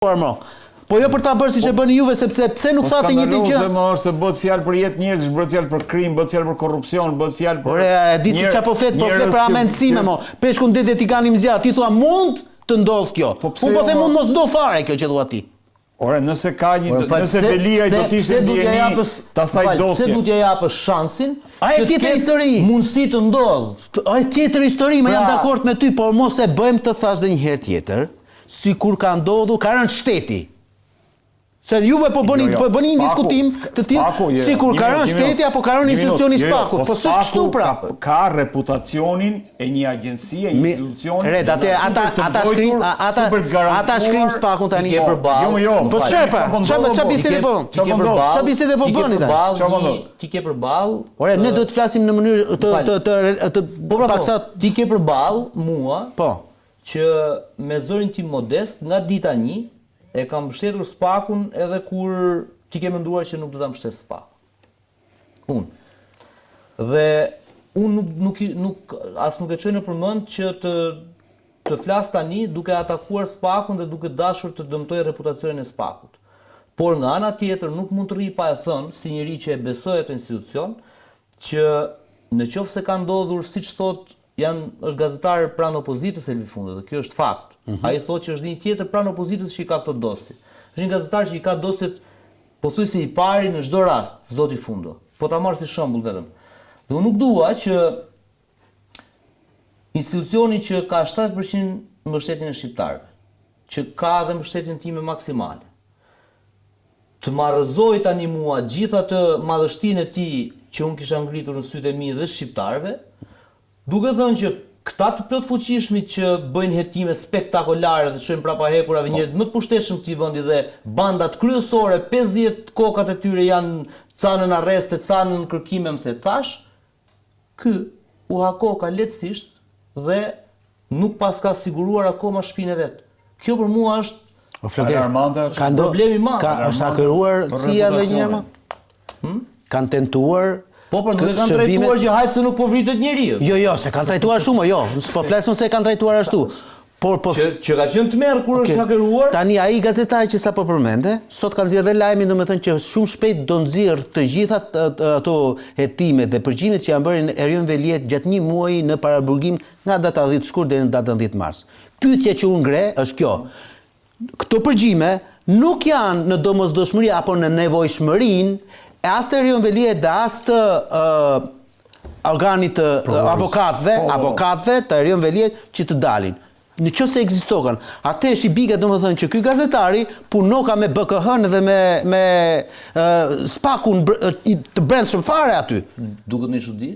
Po jo për ta bërë siç e bëni juve, sepse pse nuk thatë një gjë? Më është se bëhet fjalë për jetë njerëzish, bëhet fjalë për krim, bëhet fjalë për korrupsion, bëhet fjalë për. Ore, di se çfarë po flet për amendësime mo. Peshkun detet i kanë zjarr, ti thua mund të ndodh kjo. Unë po them mund mos ndo fare kjo që thua ti. Ore, nëse ka një, nëse Velia do të ishte ndjeni ta saj dosje. Se du t'ja japësh shansin? A e tjetër histori. Mundësi të ndodh. A e tjetër histori, më jam dakord me ty, por mos e bëjmë të thash edhe një herë tjetër, sikur ka ndodhur ka rënë shteti. Se juve po bëni një diskutim të tillë, sikur ka rënë shteti apo ka rënë institucioni i Spakut. Po s'është kështu pra. Ka reputacionin e një agjencie, një institucioni. Red, ata shkrin Spakun tani. Jo. Po çfarë pra? Çfarë bisede po? Çfarë bisede po bëni tani? Ti ke përballë. Ore, ne duhet të flasim në mënyrë të paksa ti ke përballë mua. Po. Që me zërin tim modest nga dita 1 e kam mbështetur Spakun edhe kur ti ke menduar që nuk do ta mbështes Spakun. Dhe unë nuk e çoj në përmend që të flas tani duke atakuar Spakun dhe duke dashur të dëmtoj reputacionin e Spakut. Por nga ana tjetër nuk mund të rri pa e thënë si njëri që e besoi atë institucion që nëse ka ndodhur siç thotë është gazetar pranë opozitës Elvi Fundo, dhe kjo është fakt. Ai thotë që është një tjetër pranë opozitës që i ka këto dosje. Është një gazetar që i ka dosjet pothuajse i pari në çdo rast, zoti Fundo. Po ta marr si shembull vetëm. Dhe unë nuk dua që institucioni që ka 70% mbështetjen e shqiptarëve, që ka edhe mbështetjen time maksimale, të marrëzoj tani mua gjithë atë madhështinë e tij që unë kisha ngritur në sytë e mi dhe shqiptarëve, duke thënë që këta të plot fuqishmit që bëjnë hetime spektakolare dhe çojnë prapahepurave njerëz më të pushteshëm këtij vendi dhe bandat kryesore, 50 kokat e tyre janë ca në arrest, ca në kërkime më tash, ky u hakoka lehtësisht dhe nuk paska siguruar akoma shtëpinë e vet. Kjo për mua është alarmante, ka problemi i madh. Është hakeruar CIA ndonjëherë më? Kanë tentuar. Po për nuk e kanë trajtuar që hajtë se nuk po vritet njeriu. Jo, se kanë trajtuar shumë, jo. S'po flasim se kanë trajtuar ashtu. Por që ka qenë tmerr kur është hakeruar. Tani ai gazetari që sapo përmende, sot kanë nxjerrë lajmin, domethënë që shumë shpejt do nxjerr të gjitha ato hetimet dhe përgjimet që janë bërë Erion Veliet gjatë një muaji në paraburgim nga data 10 shkurt deri në datën 10 mars. Pyetja që unë ngre është kjo. Këto përgjime nuk janë në domosdoshmëri apo në nevojshmërinë e as të Erion Veliet dhe as të organit të avokatëve të Erion Veliet që të dalin. Në qoftë ekzistohen, atë është i bika domethënë që ky gazetari punoka me BKH-n dhe me Spakun të brendshëm fare aty. Duket më çudi.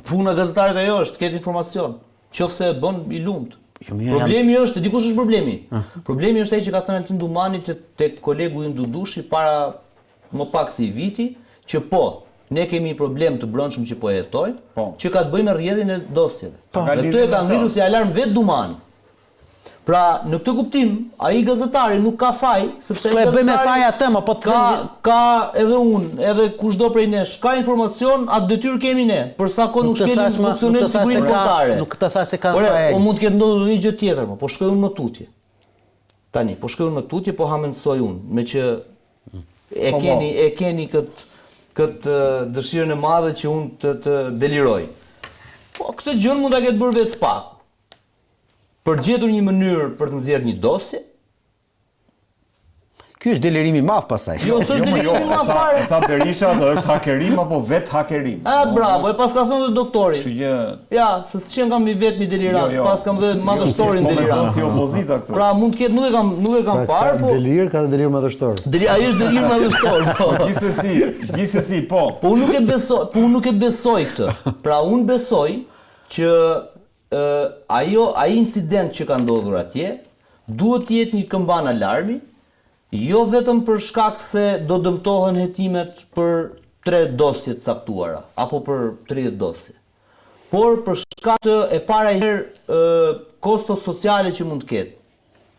Puna e gazetarit ajo është të ketë informacion. Qofse e bën i lumt. Problemi është, dikush është problemi. Problemi është ai që ka thënë Altin Dumani tek kolegu i Dudushi para më pak se i viti, që ne kemi problem të brendshëm që po jetojmë, që ka të bëjë me rrjedhjen e dosjeve. Dhe këtë e ka ngritur si alarm vetë Dumani. Pra, në këtë kuptim, ai gazetari nuk ka faj, sepse e bëj me faj atë, po ka edhe unë, edhe kushdo prej nesh, ka informacion, atë detyrë kemi ne, për sa kohë nuk shkelim funksionin sigurinë kombëtare. Nuk të tha se ka faj. O mund të ketë ndodhur një gjë tjetër, po shkoj unë më tutje. Tani, po shkoj unë më tutje, po hamendësoj unë, me që e keni këtë dëshirën e madhe që unë të deliroj. Po këtë gjë mund ta ketë bërë vetë Spaku. Për gjetur një mënyrë për të nxjerrë një dosje. Ky është delirimi i madh pastaj. Jo, s'është delirimi i madh fare. Sa Berisha është hakerim apo vet hakerim. Bravo, e pas ka thënë doktori. Ja, se s'qen kam i vetmi delirant, pas kam dhe madhështorin delirant. Si opozita këtë. Pra mund të ketë, nuk e kam parë, po delir ka delir madhështor. Ai është delir madhështor, po. Gjithsesi, po. Po unë nuk e besoj këtë. Pra unë besoj që ai incident që ka ndodhur atje duhet të jetë një këmban alarmi, jo vetëm për shkak se do dëmtohen hetimet për 3 dosje të caktuara apo për 30 dosje, por për shkak të e para herë kosto sociale që mund të ketë.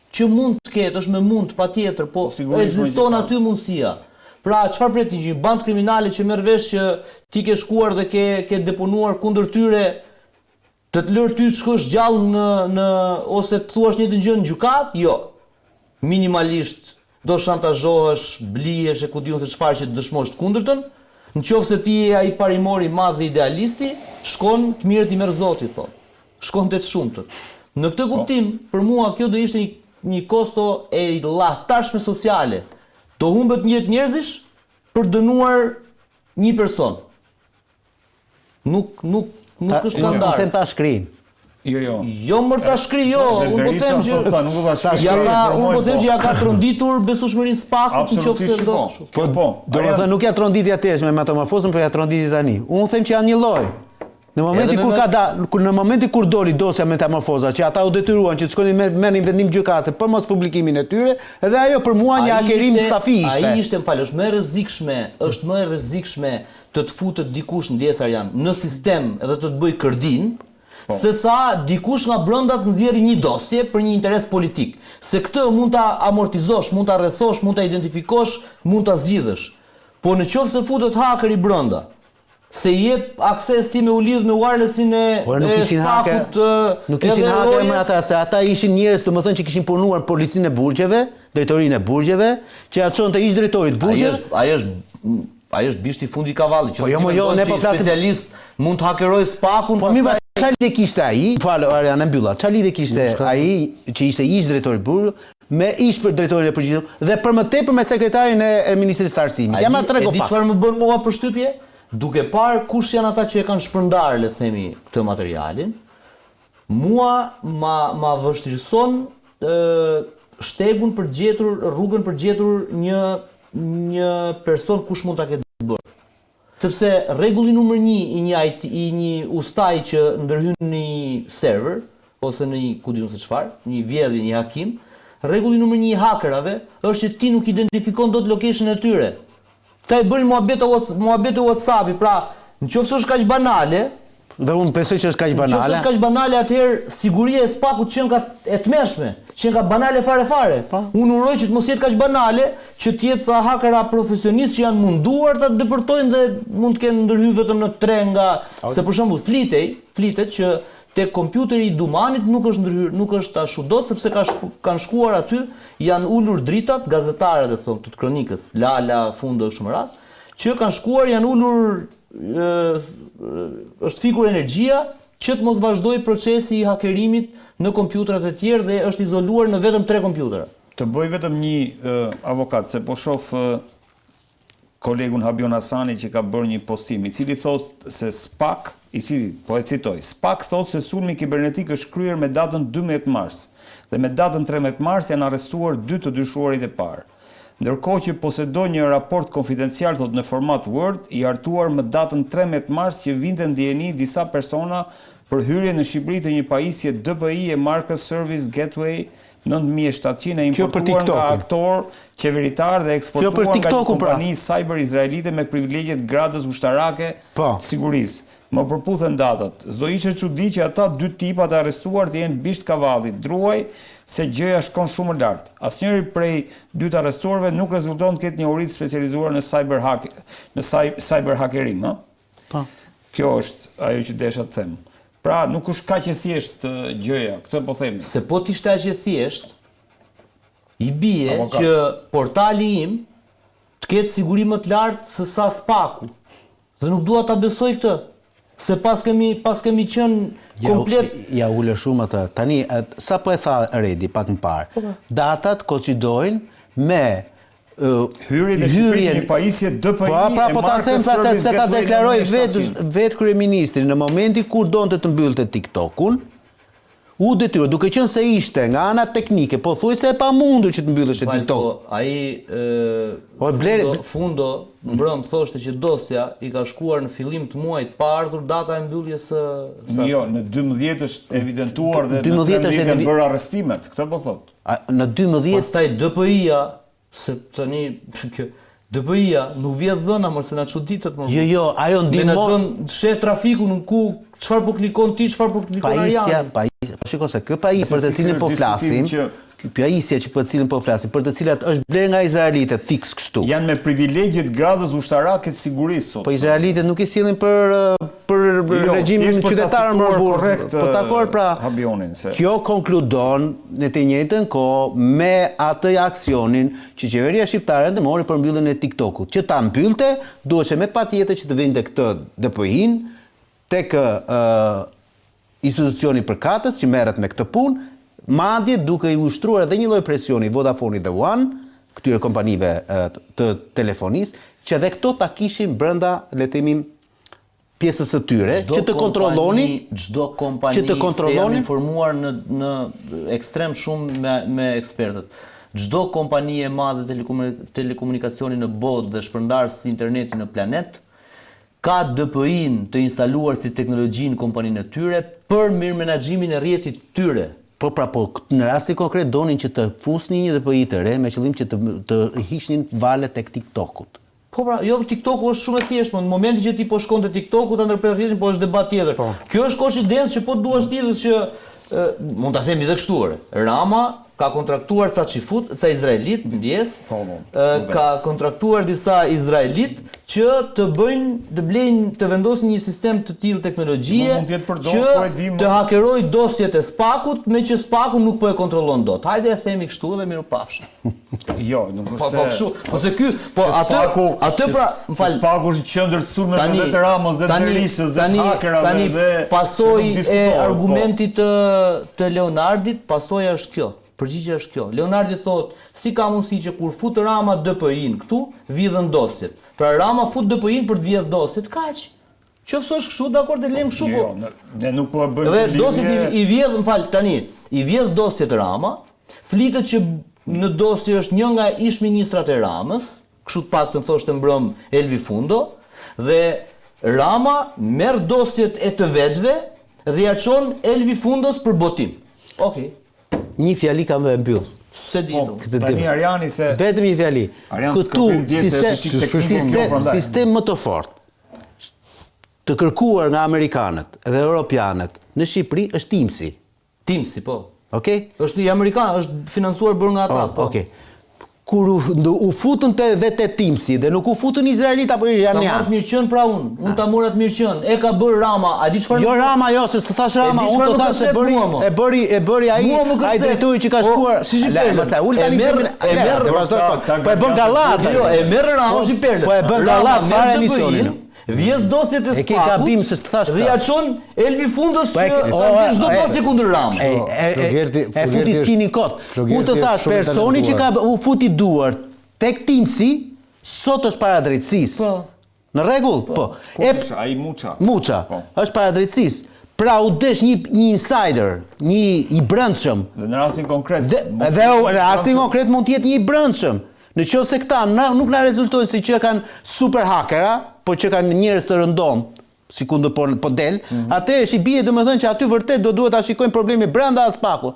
Që mund të ketë, është me mund patjetër, po ekziston aty mundësia. Pra, çfarë pret një band kriminale që merr vesh që ti ke shkuar dhe ke deponuar kundër tyre, të lërë ty të shkosh gjallë ose të thuash një të gjë në gjykat? Jo. minimalisht do shantazhohesh, blihesh e ku diun se çfarë që të dëshmosh të kundërtën. Nëse ti je ai parimori i madh dhe idealisti, shkon të mirët i merr Zoti, thonë. Shkon te të shumtët. Në këtë kuptim, për mua kjo do ishte një kosto e llahtarshme sociale. Do humbet një jetë njerëzish për dënuar një person. Nuk është Unë skandal. them ta shkrim. Jo më ta shkri, jo. Unë po them që unë po them që ja ka tronditur besueshmërinë SPAK-ut nëse do. Po. Domethënë nuk ja tronditi atëherë me metamorfozën, por ja tronditi tani. Unë them që janë një lloj. Në momentin kur doli dosja metamorfoza, që ata u detyruan që të shkonin merrnin vendim gjykate për mos publikimin e tyre, edhe ajo për mua një hakerim safi ishte. Ai ishte, është më e rrezikshme të futet dikush ndjesar janë në sistem edhe të bëj kërdin, se sa dikush nga brenda të nxjerrë një dosje për një interes politik. Se këtë mund ta amortizosh, mund ta rrethosh, mund ta identifikosh, mund ta zgjidhësh. Po nëse futet hakeri brenda, se jep akses ti me u lidh me wirelessin e SPAK-ut. Nuk kishin haker me ata, se ata ishin njerëz domethënë që kishin punuar policinë e burgjeve, drejtorinë e burgjeve, që ja çonte ish drejtorit burgjeve. Ai është bishti fundi i kavallit, që ne po flasim specialist mund të hakeroj SPAK-un. Po mirë, çfarë lidhje kishte ai? Falë, Ariana mbylla. Çfarë lidhje kishte ai që ishte ish drejtori burg me ish për drejtorin e përgjithshëm dhe për më tepër me sekretarin e Ministrisë së Arsimit. Ja ma trego pak. E di çfarë më bën mua përshtypje? Duke parë kush janë ata që e kanë shpërndarë, le të themi, këtë materialin, mua ma vështirëson shtegun për gjetur, rrugën për gjetur një person kush mund ta ketë bërë. Sepse rregulli numër 1 i një ustaj që ndërhyn në një server ose në një ku diun se çfarë, një vjedhje, një hakim, rregulli numër 1 i hakerave është që ti nuk identifikon dot location e tyre. Ta i bërin muhabete WhatsApp-i, pra nëse është kaq banale, dhe unë besoj që është kaq banale. Nëse është kaq banale, atëherë siguria e SPAK-ut që nga e tmeshme, që nga banale fare. Unë uroj që të mos jetë kaq banale, që të jetë sa hakera profesionistë që janë munduar ta depërtojnë dhe mund të kenë ndërhyrë vetëm në 3 nga, se për shembull flitet që tek kompjuteri i Dumanit nuk është ndërhyrë, nuk është ashtu dot sepse kanë shkuar aty, janë ulur dritat, gazetarët e thonë të kronikës, Lala, Fundo shumë radh, që kanë shkuar, janë ulur është fikur energjia që të mos vazhdoj procesi i hakerimit në kompjuterat e tjerë dhe është izoluar në vetëm 3 kompjutera. Të bëj vetëm një avokat, se po shoh kolegun Habion Hasani që ka bërë një postim, i cili thotë se SPAK, i cili, po e citoj, SPAK thotë se sulmi kibernetik është kryer me datën 12 mars, dhe me datën 13 mars janë arrestuar 2 të dyshuarit e parë. Ndërkohë që posedon një raport konfidencial thot në format Word, i hartuar më datën 13 mars që vinte ndjeni disa persona për hyrje në Shqipëri të një pajisje DPI e markës Service Gateway 9700 e importuar nga aktor qeveritar dhe eksportuar nga një kompani cyber izraelite me privilegjet gradës ushtarake të sigurisë. Më përputhen datat. S'do ishte çudi që ata 2 tipat e arrestuar të jenë bisht kavallit, druaj se gjëja shkon shumë lart. Asnjëri prej 2 të arrestuarve nuk rezulton të ketë një uri specializuar në cyber hackerim, no? Po. Kjo është ajo që desha të them. Pra, nuk është kaq e thjesht gjëja, këtë po themi. Se po t'ishte aq e thjesht, i bie që portali im të ketë siguri më të lartë se sa SPAK-u. Dhe nuk dua ta besoj këtë. Se pas kemi qenë komplet... Ja ule shumë atë. Tani, sa po e tha Redi pak më parë, datat koincidojnë me hyrjen e Shqipërisë në pajisje DPI e markës Service se ta deklaroi vetë kryeministri në momentin kur donte të mbyllte TikTokun, u detyroi, duke qenë se ishte nga ana teknike, pothuajse e pamundur që të mbylleshte TikTok. Ai Fundo mbrëm thoshte që dosja i ka shkuar në fillim të muajit pa ardhur data e mbylljes së Jo, në 12 është evidentuar dhe në 13 kanë bërë arrestimet, këtë po thot. Në 12 pastaj DPI-ja, se tani DPI-ja nuk vjet dhëna më se na çuditet më. Jo, ajo ndihmon shet trafikun ku çfarë po klikon ti, çfarë po klikon ai. Shiko se ky pajisje për të cilin po flasim, ky pajisje që për të cilin po flasim, për të cilat është blerë nga izraelitët fiks kështu. Janë me privilegjet gradës ushtarake të sigurisë sot. Po izraelitët nuk i sillin për regjimin qytetar më burr. Po dakor, pra. Habionin se. Kjo konkludon në të njëjtën kohë me atë aksionin që qeveria shqiptare mori për mbylljen e TikTokut. Që ta mbyllte, duhej me patjetër që të vinte këtë DPI-n tek institucioni përkatës që merret me këtë punë, madje duke i ushtruar edhe një lloj presioni Vodafone dhe One, këtyre kompanive të telefonisë, që edhe këto ta kishin brenda, le të themi, pjesës së tyre, që të kontrollonin çdo kompani, që të kontrollonin, jam informuar në ekstrem shumë me ekspertët. Çdo kompani e madhe telekomunikacioni në botë dhe shpërndarës interneti në planet ka DPI-n të instaluar si teknologji në kompaninë e tyre për mirëmenaxhimin e rrjetit të tyre. Po në rastin konkret donin që të fusnin një DPI të re me qëllim që të hiqnin valet tek TikTokut. Po pra, jo, TikToku është shumë e thjeshtë, në momentin që ti po shkon te TikToku ta ndërprer rrjetin, po është debat tjetër. Kjo është koincidencë që po duash lidhës që mund ta themi edhe kështu. Rama ka kontraktuar ca izraelit, mbjes, ka kontraktuar disa izraelit që të blejnë, të vendosin një sistem të tillë teknologjie që të hakeroj dosjet e SPAK-ut, me që SPAK-u nuk po e kontrollon dot. Hajde e themi kështu dhe mirupafshim. Jo, nuk është po kështu, po se ky, po atë pra, SPAK-u është qendër të sulmeve dhe të Ramës dhe të Rishës dhe të hakerave dhe pasojë e argumentit të Leonardit, pasoja është kjo. Përgjigjja është kjo. Leonardi thot, si ka mundësi që kur fut Rama DPI-n këtu, vidhen dosjet. Pra Rama fut DPI-n për të vjedh dosjet, kaq. Qoftë është kështu, dakor, të lejmë kështu. Jo, ne nuk po e bëjmë lidhje. Dhe dosjet i vjedh, i vjedh dosjet Rama, flitet që në dosje është një nga ish-ministrat e Ramës, kështu të paktën thoshte mbrëm Elvi Fundo, dhe Rama merr dosjet e të vetëve dhe ja çon Elvi Fundos për botim. Okej. Një fjali kam dhe mbyll. Se di. Tani Ariani se vetëm një fjali. Këtu sistem më të fortë të kërkuar nga amerikanët dhe europianët në Shqipëri është Teamsi. Teamsi, po. Okej? Është i amerikan, është financuar bërë nga ata. Okej. Kur u futën dhe te Teamsi dhe nuk u futën izraelit apo iranian. Ta marrë të mirëqen pra unë ta morë atë mirëqen. E ka bërë Rama, a di çfarë? Jo Rama, jo, se të thash Rama, unë të thash se bëri ai drejtori që ka shkuar. Si Shqiperlë. Mos e ul tani po e bën gallat. Jo, e merr Rama Shqiperlë. Po e bën gallat fare emisionin. Vjedh dosjet e SPAK-ut. E ke gabim se të thash. Dhe ja çon Elvi Fundos që sa çdo dosje kundër Ramës. E futi spinin kot. Unë të thash personi që ka u futi duar tek Teamsi sot është para drejtësisë. Po. Në rregull? Po. Ai Muça. Muça. Është para drejtësisë. Pra u desh një insider, një i brendshëm. Dhe në rastin konkret. Dhe në rastin konkret mund të jetë një i brendshëm. Në qoftë se këta nuk na rezultojnë si që kanë super hakera, po që kanë njerëz të rëndom, si ku po del, atë është i bie domethënë që aty vërtet duhet ta shikojnë problemi brenda SPAK-ut.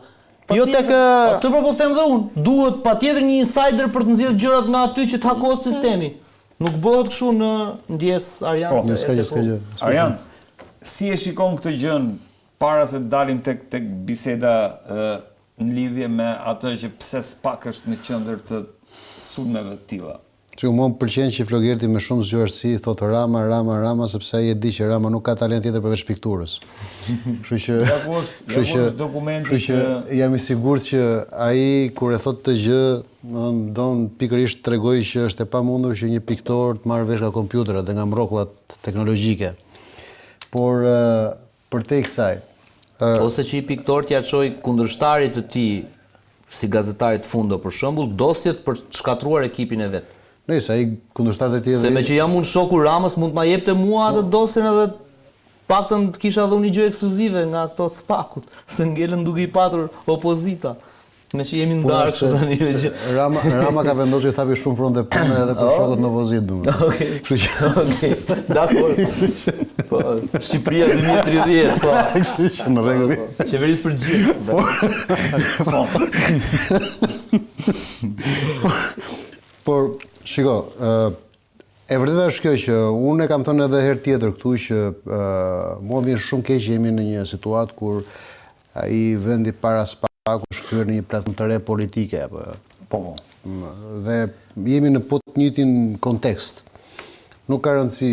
Jo tek atë po them dhe unë, duhet patjetër një insider për të nxjerrë gjërat nga aty që të hakohet sistemi. Nuk bëhet kështu në ndjes Arian. Arian, si e shikon këtë gjën para se të dalim tek biseda në lidhje me atë që pse SPAK është në qendër të sulmeve të tilla? Që mua më pëlqen që Flogerti me shumë zgjuarsi thotë Rama sepse ai e di që Rama nuk ka talent tjetër përveç pikturës. Kështu që jam i sigurt që ai kur e thotë të gjë, don pikërisht tregoj që është e pamundur që një piktor të marrë vesh nga kompjuterat dhe nga mrokullat teknologjike. Por përtej kësaj, ose që i piktor t'ja çoj kundërshtarit të tij si gazetarit Fundo për shembull, dosjet për të shkatruar ekipin e vet. Nëse ai kundërshtarët e tij se me që jam unë shoku Ramës mund t'ma jepte mua atë dosjen edhe paktën të kisha dhënë një gjë ekskluzive nga ato SPAK-ut, se ngelen duke i patur opozita. Me që jemi ndarë kështu tani me që Rama ka vendosur që thapi shumë fronte pune edhe për shokët në opozitë domethënë. Okej. Dakor. Po, Shqipëria 2030, po. Që në rregull. Qeverisë për gjithë. Por, shiko, e vërteta është kjo që unë e kam thënë edhe herë tjetër këtu që mua vjen shumë keq që jemi në një situatë kur ai vendi para SPAK-u shkyer në një platformë të re politike apo. Po. Dhe jemi në po të njëjtin kontekst. Nuk ka rëndësi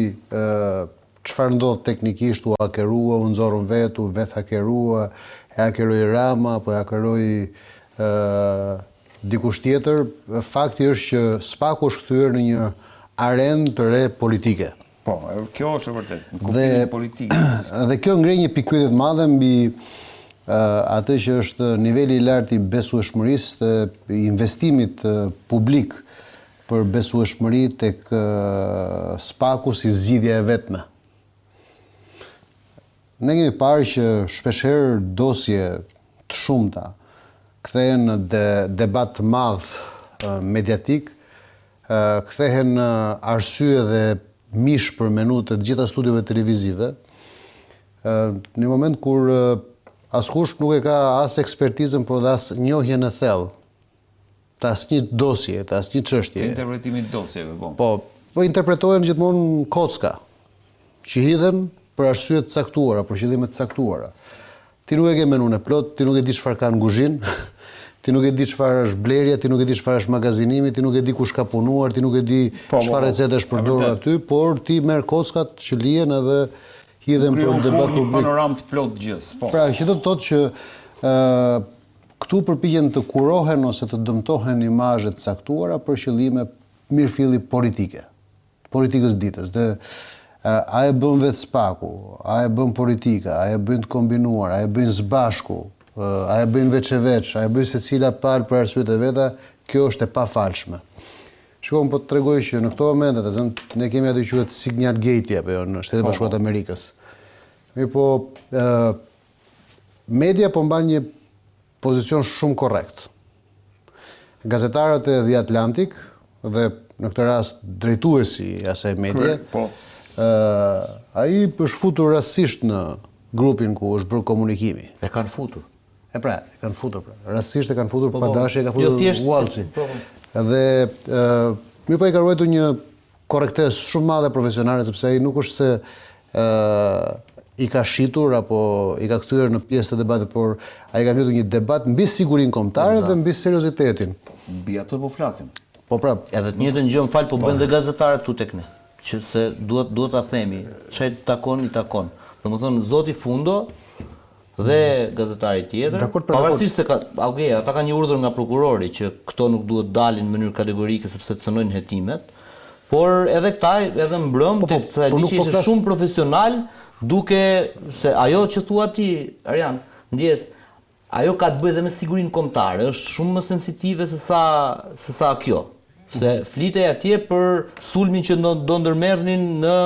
çfarë ndodh teknikisht, u hakerua, u nxorën vetë, u vetë hakerua, e hakeroi Rama, apo e hakeroi dikush tjetër. Fakti është që SPAK-u është kthyer në një arenë të re politike. Po, kjo është e vërtet, në kufirin e politikës. Dhe kjo ngre një pikpyetje të madhe mbi atë që është niveli i lartë i besueshmërisë të investimit publik për besueshmëri tek SPAK-u si zgjidhja e vetme. Ne kemi parë që shpeshherë dosje të shumta kthehen në debat të madh mediatik, kthehen në arsye dhe mish për menu të gjitha studiove televizive, në një moment kur askush nuk e ka as ekspertizën, por dhe as njohjen e thellë të asnjë dosje, të asnjë çështje. Interpretimit dosjeve, po. Po interpretohen gjithmonë kocka, që hidhen për arsye të caktuara, për qëllime të caktuara. Ti nuk e ke menun e plot, ti nuk e di çfarë ka në kuzhinë, ti nuk e di çfarë është blerja, ti nuk e di çfarë është magazinimi, ti nuk e di kush ka punuar, ti nuk e di çfarë recete është përdorur aty, por ti merr kockat që lihen edhe hidhen për debat publik. Një panoramë të plot gjës, po. Pra, që do të thotë që këtu përpiqen të kurohen ose të dëmtohen imazhe të caktuara për qëllime mirëfilli politike, politikës ditës. Dhe a e bën vetë SPAK-u, a e bën politika, a e bën të kombinuar, a e bën së bashku, a e bëjnë veç e veç, a e bëjnë secila palë për arsyet e veta, kjo është e pafalshme. Shikoj, po të tregoj që në këto momente, ne kemi atë quhet Signal Gate apo në Shtetet Bashkuara të Amerikës. Mirë po, media po mban një pozicion shumë korrekt. Gazetarët e The Atlantic dhe në këtë rast drejtuesi i asaj medie, ai është futur rastësisht në grupin ku është bërë komunikimi. E kanë futur. E kanë futur. Rastësisht e kanë futur pa dashje, e ka futur Wallsi. Dhe mirë po i ka ruajtur një korrektesë shumë madhe profesionale, sepse ai nuk është se i ka shitur apo i ka kthyer në pjesë të debatit, por ai ka ngritur një debat mbi sigurinë kombëtare dhe mbi seriozitetin. Mbi atë po flasim. Po prap. Edhe të njëjtën gjë më fal po bëjnë dhe gazetarët tu tek ne. Që se duhet ta themi, çaj takon i takon. Domethënë zoti Fundo dhe gazetari tjetër, pavarësisht se ata kanë një urdhër nga prokurori që këto nuk duhet dalin në mënyrë kategorike sepse të cënojnë hetimet, por edhe këta edhe mbrëm tek sa që ishte shumë profesional, duke se ajo që thua ti, Arjan, ndjes, ajo ka të bëjë dhe me sigurinë kombëtare, është shumë më sensitive se sa kjo. Se flitej atje për sulmin që do ndërmerrnin në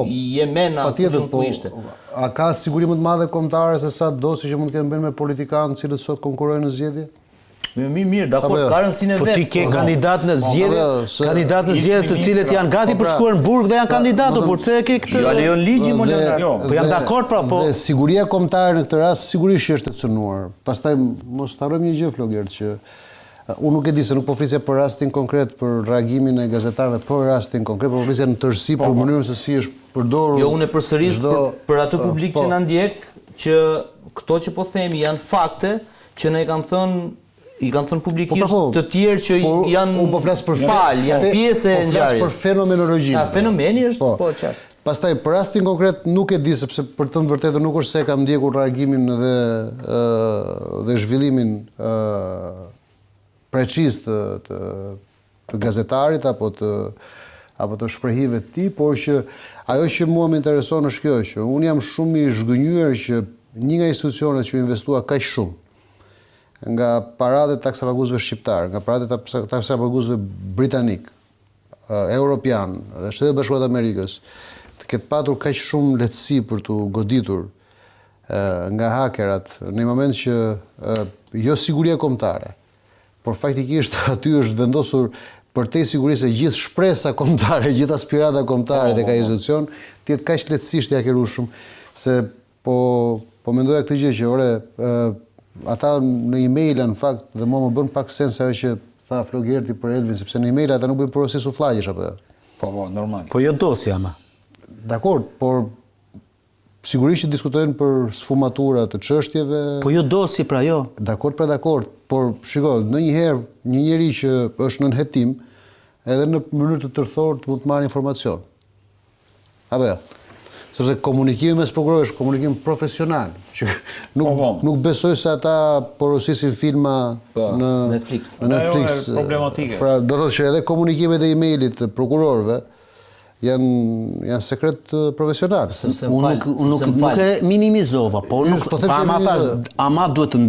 Yemen apo ku ishte. A ka siguri më të madhe kombëtare se sa dosje që mund të kenë bërë me politikanë të cilët sot konkurrojnë në zgjedhje? Mirë, dakor, ka rëndësinë e vet. Po ti ke kandidat në zgjedhje të cilët janë gati për shkuar në burg dhe janë kandidatë, por pse e ke këtë? Ja lejon ligji molenar. Po jam dakord pra, po. Dhe siguria kombëtare në këtë rast sigurisht është e cënuar. Pastaj mos harrojmë një gjë Flogert që unë nuk e di se nuk po flisja për rastin konkret, për reagimin e gazetarëve për rastin konkret, por po flisja në tërësi për mënyrën se si është përdorur. Jo, unë e përsëris për atë publik që na ndjek, që këto që po themi janë fakte që ne i kanë thënë publikisht të tjerë që janë unë po flas për janë pjesë e ngjarjes. Për fenomenologjinë. Ja, fenomeni është po qartë. Pastaj për rastin konkret nuk e di sepse për të vërtetë nuk është se kam ndjekur reagimin dhe zhvillimin precis të gazetarit apo të shprehive të tij, por që ajo që mua më intereson është kjo, që unë jam shumë i zhgënjur që një nga institucionet që investua kaq shumë nga paratë e taksapaguesve shqiptar, nga paratë e taksapaguesve britanik, europian dhe Shtetet Bashkuara të Amerikës, të ketë patur kaq shumë lehtësi për të goditur nga hakerat në një moment që jo siguria kombëtare, por faktikisht aty është vendosur përtej sigurisë se gjithë shpresa kombëtare, gjithë aspirata kombëtare tek ai institucion, të jetë kaq lehtësisht i hakerueshëm, se po mendoja këtë gjë që ata në email në fakt dhe mua më bën pak sens ajo që tha Flogerti për Elvin, sepse në email ata nuk bëjnë proces sufllaqesh apo. Po, normal. Po jo dosja ama. Dakor, por sigurisht që diskutojnë për sfumatura të çështjeve. Po jo dosje pra jo. Dakor, por shiko, ndonjëherë një njerëz që është nën hetim, edhe në mënyrë të tërthor mund të marrë informacion. Apo jo. sepse komunikimi mes prokurorëve është komunikim profesional, që nuk besoj se ata porosisin filma në Netflix. Është problematike. Pra do të thotë që edhe komunikimet e emailit të prokurorëve janë sekret profesional. Unë nuk e minimizova, po Po them që ama duhet të